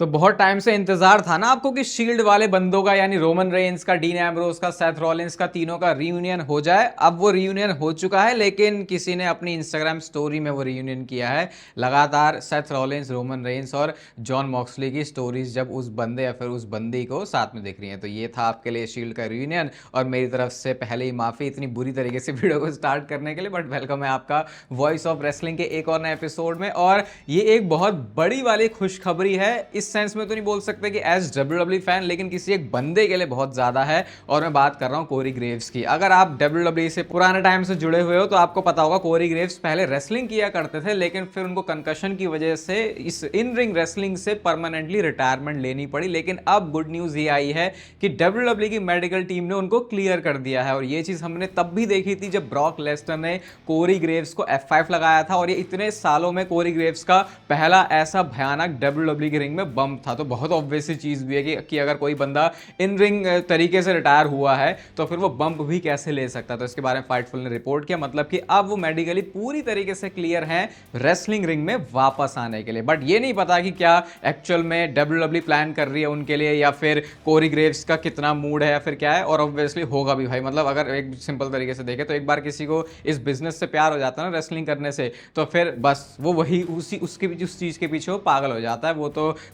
तो बहुत टाइम से इंतजार था ना आपको कि शील्ड वाले बंदों का यानी रोमन रेंस का, डीन एम्ब्रोस का, सेथ रॉलिंस का, तीनों का रीयूनियन हो जाए। अब वो रीयूनियन हो चुका है, लेकिन किसी ने अपनी इंस्टाग्राम स्टोरी में वो रीयूनियन किया है। लगातार सेथ रॉलिंस, रोमन रेंस और जॉन मॉक्सली की स्टोरीज जब उस बंदे या फिर उस बंदी को साथ में दिख रही हैं, तो ये था आपके लिए शील्ड का रीयूनियन। और मेरी तरफ से पहले ही माफी इतनी बुरी तरीके से वीडियो को स्टार्ट करने के लिए, बट वेलकम है आपका वॉइस ऑफ रेसलिंग के एक और नए एपिसोड में। और ये एक बहुत बड़ी वाली खुशखबरी है, इस सेंस में तो नहीं बोल सकते कि एज डब्ल्यूडब्ल्यू फैन, लेकिन किसी एक बंदे के लिए बहुत ज्यादा है। और मैं बात कर रहा हूं कोरी ग्रेव्स की। अगर आप डब्ल्यूडब्ल्यू से पुराने टाइम से जुड़े हुए हो तो आपको पता होगा कोरी ग्रेव्स पहले रेसलिंग किया करते थे, लेकिन फिर उनको कंकशन की वजह से इस इन रिंग रेसलिंग से परमानेंटली रिटायरमेंट लेनी पड़ी। लेकिन अब गुड न्यूज ये आई है कि डब्ल्यूडब्ल्यू की मेडिकल टीम ने उनको क्लियर कर दिया है। और ये चीज हमने तब भी देखी थी जब ब्रॉक लेस्टर ने कोरी ग्रेव्स को F5 लगाया था, और ये इतने सालों में कोरी ग्रेव्स का पहला ऐसा भयानक डब्ल्यूडब्ल्यू की रिंग में बम्प था। तो बहुत ऑब्वियस चीज भी है कि अगर कोई बंदा इन रिंग तरीके से रिटायर हुआ है तो फिर वो बम्प भी कैसे ले सकता है। तो इसके बारे में फाइटफुल ने रिपोर्ट किया, मतलब कि अब वो मेडिकली पूरी तरीके से क्लियर हैं रेसलिंग रिंग में वापस आने के लिए। बट ये नहीं पता कि क्या एक्चुअल में डब्ल्यूडब्ल्यू प्लान कर रही है उनके लिए, या फिर कोरी ग्रेव्स का कितना मूड है या फिर क्या है। और ऑब्वियसली होगा भी भाई, मतलब अगर एक सिंपल तरीके से देखें तो एक बार किसी को इस बिजनेस से प्यार हो जाता है ना, रेसलिंग करने से, तो फिर बस वो वही उस चीज के पीछे वो पागल हो जाता है।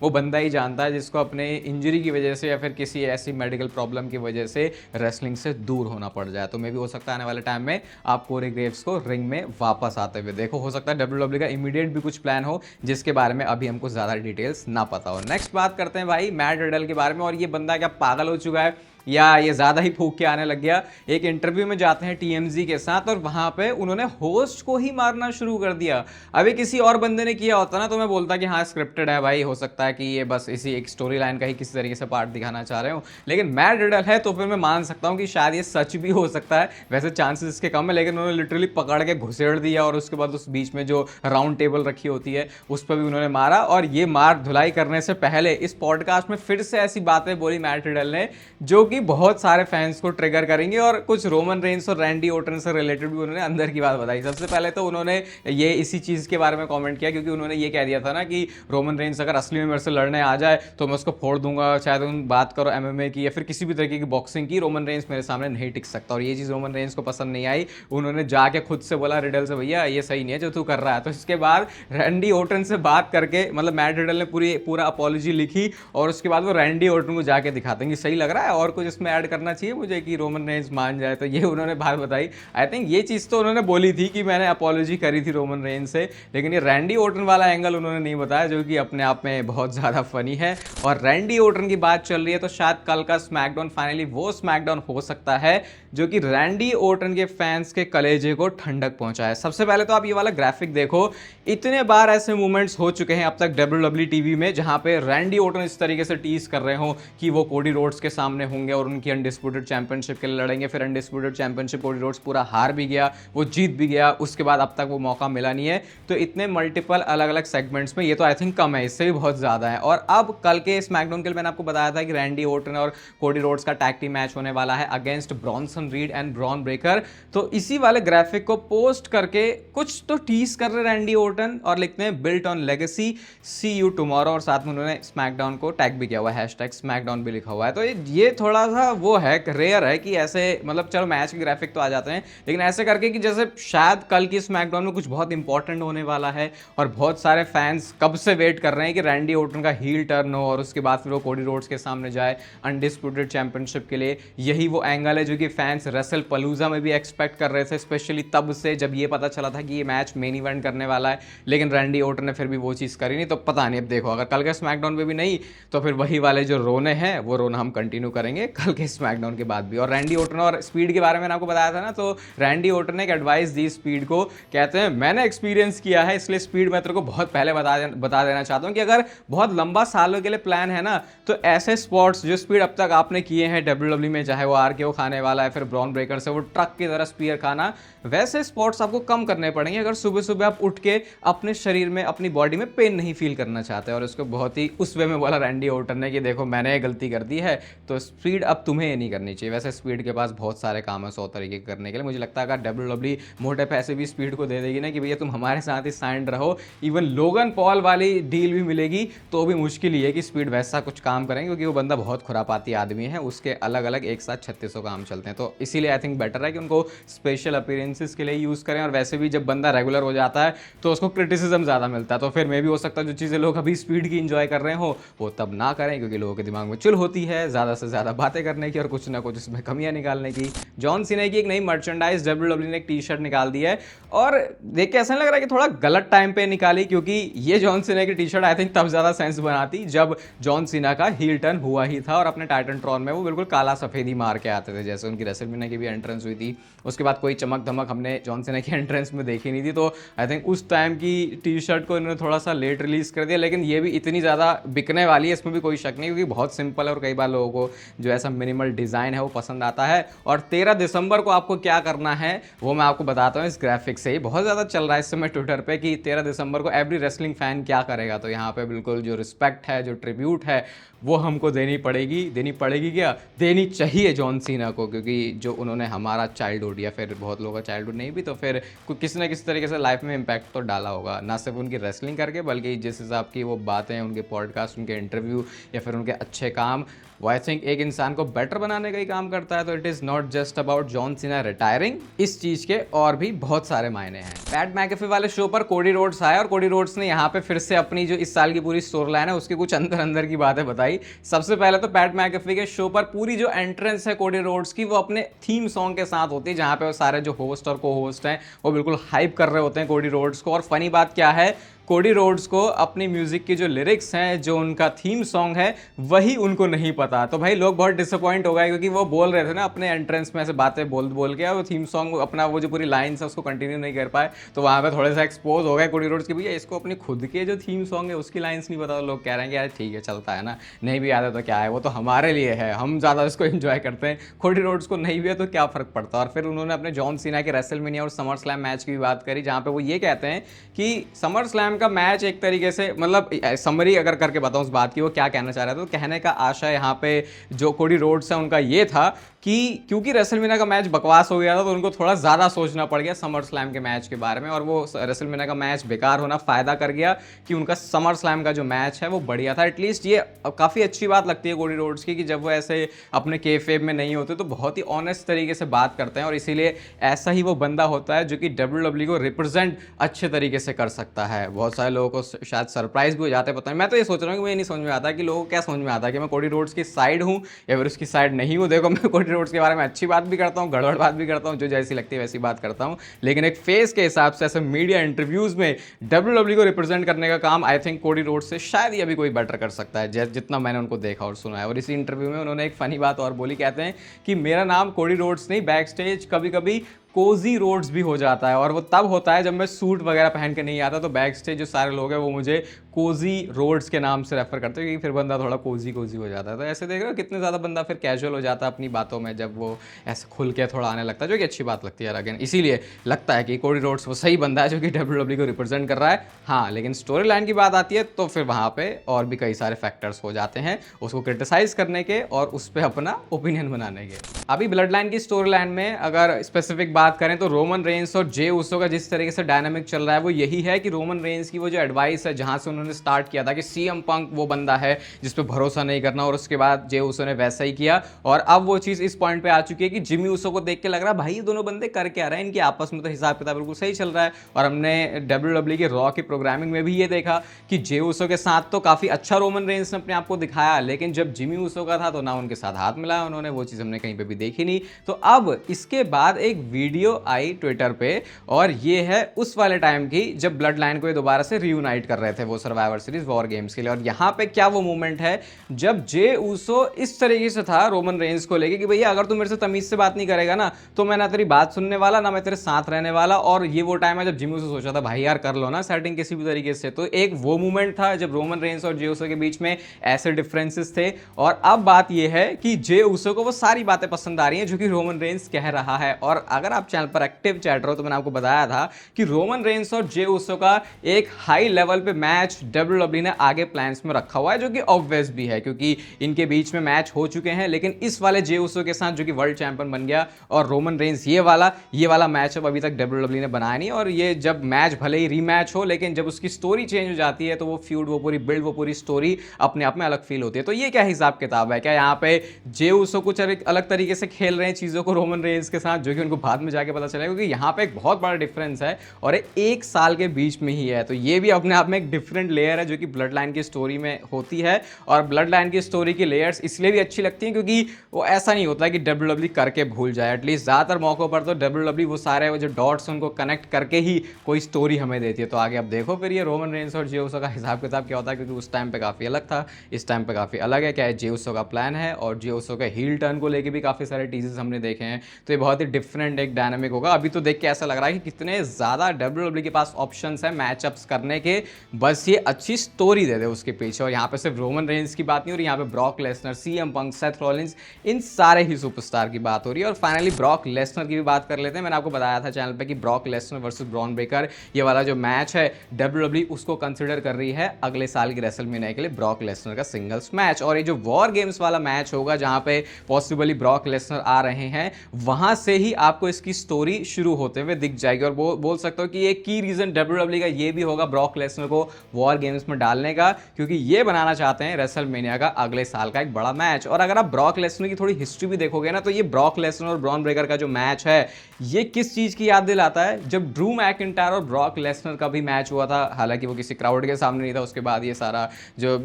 वो बंदा ही जानता है जिसको अपने इंजरी की वजह से या फिर किसी ऐसी मेडिकल प्रॉब्लम की वजह से रेसलिंग से दूर होना पड़ जाए। तो मे भी हो सकता है आने वाले टाइम में आप कोरी ग्रेव्स को रिंग में वापस आते हुए देखो। हो सकता है डब्ल्यूडब्ल्यू का इमीडिएट भी कुछ प्लान हो जिसके बारे में अभी हमको ज्यादा डिटेल्स ना पता हो। नेक्स्ट बात करते हैं भाई मैट रिडल के बारे में। और ये बंदा क्या पागल हो चुका है या ये ज्यादा ही फूक के आने लग गया। एक इंटरव्यू में जाते हैं टीएमजी के साथ और वहां पे उन्होंने होस्ट को ही मारना शुरू कर दिया। अभी किसी और बंदे ने किया होता ना तो मैं बोलता कि हाँ स्क्रिप्टेड है भाई, हो सकता है कि ये बस इसी एक स्टोरी लाइन का ही किसी तरीके से पार्ट दिखाना चाह रहे हो। लेकिन मैट रिडल है तो फिर मैं मान सकता हूँ कि शायद ये सच भी हो सकता है, वैसे चांसेस इसके कम है। लेकिन उन्होंने लिटरली पकड़ के घुसेड़ दिया और उसके बाद उस बीच में जो राउंड टेबल रखी होती है उस पर भी उन्होंने मारा। और ये मार धुलाई करने से पहले इस पॉडकास्ट में फिर से ऐसी बातें बोली मैट रिडल ने जो कि बहुत सारे फैंस को ट्रिगर करेंगे। और कुछ रोमन रेंस और रैंडी ओर्टन से रिलेटेड भी उन्होंने अंदर की बात बताई। सबसे पहले तो उन्होंने ये इसी चीज के बारे में कमेंट किया क्योंकि उन्होंने ये कह दिया था ना कि रोमन रेंस अगर असली में मेरे से लड़ने आ जाए तो मैं उसको फोड़ दूंगा। चाहे तुम बात करो एमएमए की या फिर किसी भी तरीके की बॉक्सिंग की, रोमन रेंस मेरे सामने नहीं टिक सकता। और ये चीज रोमन रेंस को पसंद नहीं आई। उन्होंने जाके खुद से बोला रिडल से, भैया ये सही नहीं है जो तू कर रहा है। तो इसके बाद रैंडी ओर्टन से बात करके, मतलब मैट रिडल ने पूरा अपॉलॉजी लिखी और उसके बाद वो रैंडी ओर्टन को जाके दिखाते हैं कि सही लग रहा है और कुछ इसमें ऐड करना चाहिए मुझे कि रोमन रेंस मान जाए। तो ये उन्होंने बात बताई। आई थिंक ये चीज तो उन्होंने बोली थी कि मैंने अपॉलॉजी करी थी रोमन रेंस से, लेकिन ये रैंडी ओर्टन वाला एंगल उन्होंने नहीं बताया, जो कि अपने आप में बहुत ज्यादा फनी है। और रैंडी ओर्टन की बात चल रही है तो शायद कल का स्मैकडाउन फाइनली वो स्मैकडाउन हो सकता है जो कि रैंडी ओर्टन के फैंस के कलेजे को ठंडक पहुंचाए। सबसे पहले तो आप ये वाला ग्राफिक देखो, इतने बार ऐसे मूवमेंट्स हो चुके हैं अब तक डब्ल्यूडब्ल्यू टीवी में जहां पे रैंडी ओर्टन इस तरीके से टीज कर रहे हो कि वो कोडी रोड्स के सामने होंगे और उनकी अनडिस्प्यूटेड चैंपियनशिप के लिए लड़ेंगे। फिर अनडिस्प्यूटेड चैंपियनशिप कोडी रोड्स पूरा हार भी गया, वो जीत भी गया, उसके बाद अब तक वो मौका मिला नहीं है। तो इतने मल्टीपल अलग अलग सेगमेंट्स में ये तो आई थिंक कम है, इससे भी बहुत ज्यादा है। और अब कल के स्मैकडाउन के लिए मैंने आपको बताया था कि रैंडी ओर्टन और कोडी रोड्स का टैग टीम मैच होने वाला है against Bronson Reed and Bron Breakker. तो इसी वाले ग्राफिक को पोस्ट करके कुछ तो टीज कर रहे रैंडी ओर्टन और लिखते हैं built on legacy, see you tomorrow. और साथ में उन्होंने स्मैकडाउन को टैग भी किया हुआ है, हैशटैग स्मैकडाउन भी लिखा हुआ है। तो ये थोड़ा सा वो है, रेयर है कि ऐसे, मतलब चलो मैच के ग्राफिक तो आ जाते हैं लेकिन ऐसे करके कि जैसे शायद कल की स्मैकडाउन में कुछ बहुत इंपॉर्टेंट होने वाला है और बहुत सारे फैंस कब से वेट कर रहे हैं कि रैंडी ओर्टन का हील टर्न हो और उसके बाद फिर वो कोडी रोड्स के सामने जाए अनडिस्प्यूटेड चैंपियनशिप के लिए। यही वो एंगल है जो कि फैंस रेसल पलूजा में भी एक्सपेक्ट कर रहे थे, स्पेशली तब से जब ये पता चला था कि ये मैच मेन इवेंट करने वाला है। लेकिन रैंडी ओर्टन ने फिर भी वो चीज़ करी नहीं। तो पता नहीं, अब देखो अगर कल के स्मैकडाउन पे भी नहीं तो फिर वही वाले जो रोने हैं वो रोना हम कंटिन्यू करेंगे कल के स्मैकडाउन के बाद भी। और रैंडी ओर्टन और स्पीड के बारे में आपको बताया था ना, तो रैंडी ओर्टन ने एक एडवाइस दी स्पीड को, कहते हैं मैंने एक्सपीरियंस किया है इसलिए स्पीड मैं तेरे को बहुत पहले बता देना चाहता हूं कि अगर बहुत लंबा सालों के लिए प्लान है ना तो ऐसे स्पॉट्स जो स्पीड अब तक आपने किए हैं डब्ल्यूडब्ल्यू में, चाहे वो आरकेओ खाने वाला है फिर ब्रॉन ब्रेकर से वो ट्रक की तरह स्पीयर खाना, वैसे स्पॉट्स आपको कम करने पड़ेंगे अगर सुबह सुबह आप उठ के अपने शरीर में अपनी बॉडी में पेन नहीं फील करना चाहते। और उसको बहुत ही उस वे में बोला रैंडी ओर्टन ने कि देखो मैंने गलती कर दी है। तो स्पीड स्पीड अब तुम्हें ये नहीं करनी चाहिए। वैसे स्पीड के पास बहुत सारे काम है 100 तरीके करने के लिए। मुझे लगता है अगर WWE मोटे पैसे भी स्पीड को दे देगी ना कि भैया तुम हमारे साथ ही साइन रहो, इवन लोगन पॉल वाली डील भी मिलेगी तो भी मुश्किल ही है कि स्पीड वैसा कुछ काम करेंगे, क्योंकि वो बंदा बहुत खुरापाती आदमी है, उसके अलग अलग एक साथ 3600 काम चलते हैं। तो इसीलिए आई थिंक बेटर है कि उनको स्पेशल अपीयरेंसेस के लिए यूज़ करें। और वैसे भी जब बंदा रेगुलर हो जाता है तो उसको क्रिटिसिज्म ज़्यादा मिलता है, तो फिर मे भी हो सकता है जो चीज़ें लोग अभी स्पीड की इंजॉय कर रहे हो वो तब ना करें, क्योंकि लोगों के दिमाग में चुल होती है ज़्यादा से ज़्यादा बातें करने की और कुछ ना कुछ इसमें कमियां निकालने की। जॉन सीना की एक नई मर्चेंडाइज WWE ने एक टी शर्ट निकाल दी है, और देख के ऐसा लग रहा है कि थोड़ा गलत टाइम पे निकाली, क्योंकि ये जॉन सीना की टी शर्ट आई थिंक तब ज़्यादा सेंस बनाती जब जॉन सीना का हील टर्न हुआ ही था, और अपने टाइटनट्रॉन में वो बिल्कुल काला सफ़ेदी मार के आते थे, जैसे उनकी रेसलमेनिया की भी एंट्रेंस हुई थी। उसके बाद कोई चमक धमक हमने जॉन सीना की एंट्रेंस में देखी नहीं थी, तो आई थिंक उस टाइम की टी शर्ट को इन्होंने थोड़ा सा लेट रिलीज़ कर दिया। लेकिन ये भी इतनी ज़्यादा बिकने वाली है, इसमें भी कोई शक नहीं, क्योंकि बहुत सिंपल है और कई बार लोगों को जो ऐसा मिनिमल डिज़ाइन है वो पसंद आता है। और 13 दिसंबर को आपको क्या करना है वो मैं आपको बताता हूँ इस ग्राफिक से ही। बहुत ज़्यादा चल रहा है इस समय ट्विटर पे कि 13 दिसंबर को एवरी रेसलिंग फैन क्या करेगा। तो यहाँ पे बिल्कुल जो रिस्पेक्ट है, जो ट्रिब्यूट है, वो हमको देनी पड़ेगी क्या, देनी चाहिए जॉन सीना को, क्योंकि जो उन्होंने हमारा चाइल्डहुड या फिर बहुत लोगों का चाइल्डहुड नहीं भी तो फिर किसी ना किसी तरीके से लाइफ में इम्पैक्ट तो डाला होगा, ना सिर्फ उनकी रेसलिंग करके बल्कि जिस हिसाब की वो बातें, उनके पॉडकास्ट, उनके इंटरव्यू या फिर उनके अच्छे काम, वो आई थिंक एक इंसान को बेटर बनाने का ही काम करता है। तो it is not just about John Cena retiring, इस चीज़ के और भी बहुत सारे मायने हैं। पैट मैकेफी वाले शो पर कोडी रोड्स आया और कोडी रोड्स ने यहाँ पे फिर से अपनी जो इस साल की पूरी स्टोरी लाइन है उसकी कुछ अंदर की बातें बताई। सबसे पहले तो पैट मैकेफी के शो पर पूरी जो एंट्रेंस है कोडी रोड्स की वो अपने थीम सॉन्ग के साथ होती है, जहाँ पे वो सारे जो होस्ट और को होस्ट हैं वो बिल्कुल हाइप कर रहे होते हैं कोडी रोड्स को। और फनी बात क्या है, कोडी रोड्स को अपनी म्यूजिक की जो लिरिक्स हैं, जो उनका थीम सॉन्ग है, वही उनको नहीं पता। तो भाई लोग बहुत डिसअपॉइंट हो गए, क्योंकि वो बोल रहे थे ना अपने एंट्रेंस में ऐसे बातें बोल के, वो थीम सॉन्ग अपना वो जो पूरी लाइन्स है उसको कंटिन्यू नहीं कर पाए। तो वहाँ पे थोड़े सा एक्सपोज हो गए कोडी रोड्स की, भैया इसको अपनी खुद के जो थीम सॉन्ग है उसकी लाइन्स नहीं पता। तो लोग कह रहे हैं कि यार ठीक है चलता है ना, नहीं भी आता तो क्या है, वो तो हमारे लिए है, हम ज़्यादा इसको एंजॉय करते हैं, कोडी रोड्स को नहीं भी है तो क्या फ़र्क पड़ता है। और फिर उन्होंने अपने जॉन सीना के रेसलमेनिया और समर स्लैम मैच की भी बात करी, जहाँ पे वो ये कहते हैं कि समर स्लैम का मैच एक तरीके से, मतलब समरी अगर करके बताऊं उस बात की वो क्या कहना चाह रहा था, तो कहने का आशय यहाँ पे जो कोडी रोड्स है उनका ये था कि क्योंकि रेसलमेनिया का मैच बकवास हो गया था तो उनको थोड़ा ज़्यादा सोचना पड़ गया समर स्लैम के मैच के बारे में, और वो रेसलमेनिया का मैच बेकार होना फ़ायदा कर गया कि उनका समर स्लैम का जो मैच है वो बढ़िया था। एटलीस्ट ये काफ़ी अच्छी बात लगती है कोडी रोड्स की कि जब वो ऐसे अपने केफेब में नहीं होते तो बहुत ही ऑनेस्ट तरीके से बात करते हैं, और इसीलिए ऐसा ही वो बंदा होता है जो कि WWE को रिप्रेजेंट अच्छे तरीके से कर सकता है। बहुत सारे लोगों को शायद सरप्राइज भी हो जाते हैं, पता नहीं, मैं तो ये सोच रहा हूँ कि मुझे नहीं समझ में आता कि लोगों को क्या समझ में आता है कि मैं कोडी रोड्स की साइड हूँ या फिर उसकी साइड नहीं हूँ। देखो मैं कोडी रोड्स के बारे में अच्छी बात भी करता हूँ, गड़बड़ बात भी करता हूँ, जो जैसी लगती है वैसी बात करता हूँ, लेकिन एक फेस के हिसाब से ऐसे मीडिया इंटरव्यूज में WWE को रिप्रेजेंट करने का काम आई थिंक कोडी रोड्स से शायद ही अभी कोई बेटर कर सकता है, जितना मैंने उनको देखा और सुना है। और इसी इंटरव्यू में उन्होंने एक फनी बात और बोली, कहते हैं कि मेरा नाम कोडी रोड्स नहीं, बैक स्टेज कभी कभी कोजी रोड्स भी हो जाता है, और वो तब होता है जब मैं सूट वगैरह पहन के नहीं आता, तो बैक स्टेज जो सारे लोग हैं वो मुझे कोजी रोड्स के नाम से रेफर करते हैं, क्योंकि फिर बंदा थोड़ा कोजी हो जाता है। तो ऐसे देख रहे हो कितने ज़्यादा बंदा फिर कैजुअल हो जाता है अपनी बातों में जब वो ऐसे खुल के थोड़ा आने लगता है, जो कि अच्छी बात लगती है। अगेन इसीलिए लगता है कि कोडी रोड्स वो सही बंदा है जो कि WWE को रिप्रेजेंट कर रहा है। हाँ, लेकिन स्टोरी लाइन की बात आती है तो फिर वहाँ पे और भी कई सारे फैक्टर्स हो जाते हैं उसको क्रिटिसाइज करने के और उस पर अपना ओपिनियन बनाने के। अभी ब्लड लाइन की स्टोरी लाइन में अगर स्पेसिफिक बात करें तो रोमन रेंस और जे उसो का जिस तरीके से डायनामिक चल रहा है वो यही है कि रोमन रेंस की वो जो एडवाइस है, जहां से उन्होंने स्टार्ट किया था कि सीएम पंक वो बंदा है जिस पे भरोसा नहीं करना, और उसके बाद जे उसो ने वैसा ही किया, और अब वो चीज़ इस पॉइंट पे आ चुकी है कि जिमी उसो को देख के लग रहा है भाई ये दोनों बंदे कर क्या रहे हैं, इनके आपस में तो हिसाब किताब बिल्कुल सही चल रहा है। और हमने WWE के रॉ की प्रोग्रामिंग में भी ये देखा कि जे उसो के साथ तो काफ़ी अच्छा रोमन रेंस ने अपने आप को दिखाया, लेकिन जब जिमी उसो का था तो ना उनके साथ हाथ मिलाया उन्होंने, वो चीज़ हमने कहीं पर भी देखी नहीं। तो अब इसके बाद एक वीडियो आई ट्विटर पे, और ये है उस वाले टाइम की जब ब्लड लाइन को ये दोबारा से रियूनाइट कर रहे थे वो सर्वाइवर सीरीज वॉर गेम्स के लिए। और यहाँ पे क्या वो मूवमेंट है जब जे उसो इस तरीके से था रोमन रेंस को लेके कि भैया अगर तू मेरे से तमीज से बात नहीं करेगा ना तो मैं ना तेरी बात सुनने वाला ना मैं तेरे साथ रहने वाला। और ये वो टाइम है जब जिमी उसो सोचा था भाई यार कर लो ना सेटिंग किसी भी तरीके से। तो एक वो मूवमेंट था जब रोमन रेंस और जे उसो के बीच में ऐसे डिफरेंसेस थे, और अब बात ये है कि जे उसो को वो सारी बातें पसंद आ रही हैं जो कि रोमन रेंस कह रहा है। और अगर आप चैनल पर एक्टिव चैटर हो तो मैंने आपको बताया था कि रोमन रेंस और जे उसो का एक हाई लेवल पे मैच WWE ने आगे प्लान्स में रखा हुआ है, जो कि ऑब्वियस भी है क्योंकि इनके बीच में मैच हो चुके हैं। लेकिन इस वाले जे उसो के साथ जो कि वर्ल्ड चैंपियन बन गया और रोमन रेंस ये वाला मैच अब अभी तक WWE ने बनाया नहीं, और ये जब मैच भले ही रीमैच हो लेकिन जब उसकी स्टोरी चेंज हो जाती है तो वो फ्यूड, वो पूरी बिल्ड, वो पूरी स्टोरी अपने आप में अलग फील होती है। तो ये क्या हिसाब किताब है? क्या यहाँ पे जे उसो कुछ अलग तरीके से खेल रहे हैं चीज़ों को रोमन रेंस के साथ, जो कि उनको बाद में जाके पता चलेगा, क्योंकि यहाँ पे एक बहुत बड़ा डिफरेंस है और एक साल के बीच में ही है। तो ये भी अपने आप में एक डिफरेंट लेयर है जो कि ब्लड लाइन की स्टोरी में होती है। और ब्लड लाइन की स्टोरी की लेयर्स इसलिए भी अच्छी लगती हैं क्योंकि वो ऐसा नहीं होता है कि WWE करके भूल जाए। एटलीस्ट ज़्यादातर मौक़ों पर तो WWE वो सारे जो डॉट्स उनको कनेक्ट करके ही कोई स्टोरी हमें देती है। तो आगे अब देखो फिर ये रोमन रेंस और जे उसो का हिसाब किताब क्या होता है, क्योंकि उस टाइम पे काफ़ी अलग था, इस टाइम पे काफ़ी अलग है। क्या जे उसो का प्लान है, और जे उसो के हील टर्न को लेके भी काफ़ी सारे टीजर्स हमने देखे हैं। तो ये बहुत ही डिफरेंट एक डायनामिक होगा। अभी तो देख के ऐसा लग रहा है कि कितने ज़्यादा WWE के पास ऑप्शंस हैं मैचअप्स करने के, बस ये अच्छी स्टोरी दे दे उसके पीछे। और यहाँ पे सिर्फ रोमन रेंस की बात नहीं हो रही, यहाँ पे ब्रॉक लेसनर, CM पंक, सेथ रॉलिंस, इन सारे ही सुपरस्टार की बात हो रही है। और फाइनली ब्रॉक लेसनर की भी बात कर लेते हैं। मैंने आपको बताया था चैनल पे कि Brock Lesnar versus Bron Breakker, ये वाला जो मैच है WWE उसको कंसिडर कर रही है अगले साल की रेसलमेनिया के लिए ब्रॉक लेसनर का सिंगल्स मैच। और ये जो वॉर गेम्स वाला मैच होगा जहां पे पॉसिबली ब्रॉक लेसनर आ रहे हैं, वहां से ही आपको इसकी स्टोरी शुरू होते हुए दिख जाएगी। और बोल सकते हो कि एक की रीजन WWE का ये भी होगा ब्रॉक लेसनर को वॉर गेम्स में डालने का, क्योंकि ये बनाना चाहते हैं रेसलमेनिया का अगले साल का एक बड़ा मैच। और अगर आप ब्रॉक लेसनर की थोड़ी हिस्ट्री भी देखोगे ना, तो ये ब्रॉक लेसनर और ब्रॉन ब्रेकर का जो मैच है ये किस चीज की याद दिलाता है? जब ड्रू मैकिंटायर और ब्रॉक लेसनर का भी मैच हुआ था, हालांकि वो किसी क्राउड के सामने नहीं था, उसके बाद ये सारा जो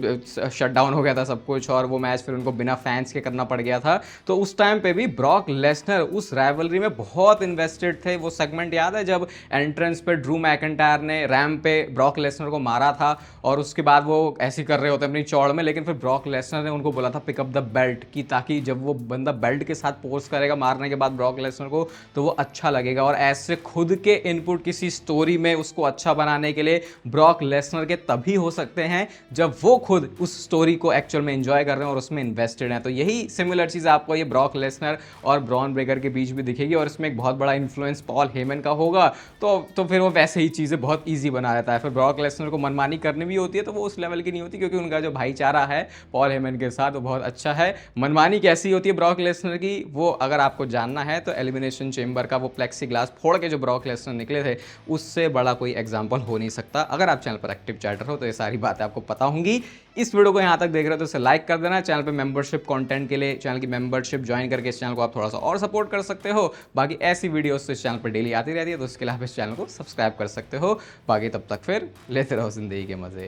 शट डाउन हो गया था सब कुछ, और वो मैच फिर उनको बिना फैंस के करना पड़ गया था। तो उस टाइम पे भी ब्रॉक लेसनर उस राइवलरी में बहुत इन्वेस्टेड थे। वो सेगमेंट याद है जब एंट्रेंस पे ड्रू मैकिंटायर ने रैम पे ब्रॉक लेसनर को मारा था, और उसके बाद वो ऐसे कर रहे होते अपनी चौड़ में, लेकिन फिर ब्रॉक लेसनर ने उनको बोला था पिक अप द बेल्ट, की ताकि जब वो बंदा बेल्ट के साथ पोज करेगा मारने के बाद ब्रॉक लेसनर को, तो वो अच्छा लगेगा। और ऐसे खुद के इनपुट किसी स्टोरी में उसको अच्छा बनाने के लिए ब्रॉक लेसनर के तभी हो सकते हैं जब वो खुद उस स्टोरी को एक्चुअल में एंजॉय कर रहे हैं और उसमें इन्वेस्टेड हैं। तो यही सिमिलर चीज़ आपको ये ब्रॉक लेसनर और ब्रॉन ब्रेकर के बीच भी दिखेगी, और इसमें एक बहुत बड़ा इन्फ्लुएंस पॉल हेमन का होगा। तो फिर वो वैसे ही चीज़ें बहुत ईजी बना देता है। फिर ब्रॉक लेसनर को मनमानी करनी भी होती है तो वो उस लेवल की नहीं होती, क्योंकि उनका जो भाईचारा है पॉल हेमन के साथ वो बहुत अच्छा है। मनमानी कैसी होती है ब्रॉक लेसनर की, वो अगर आपको जानना है तो एलिमिनेशन चेंबर का वो प्लेक्सी ग्लास फोड़ के जो ब्रॉक लेसनर निकले थे, उससे बड़ा कोई एग्जाम्पल हो नहीं सकता। अगर आप चैनल पर एक्टिव चैटर हो तो ये सारी बातें आपको पता होंगी। इस वीडियो को यहाँ तक देख रहे हो तो इसे लाइक कर देना। चैनल पे मेंबरशिप कंटेंट के लिए चैनल की मेंबरशिप ज्वाइन करके इस चैनल को आप थोड़ा सा और सपोर्ट कर सकते हो। बाकी ऐसी वीडियोस तो इस चैनल पर डेली आती रहती है, तो उसके लिए आप इस चैनल को सब्सक्राइब कर सकते हो। बाकी तब तक फिर लेते रहो जिंदगी के मजे।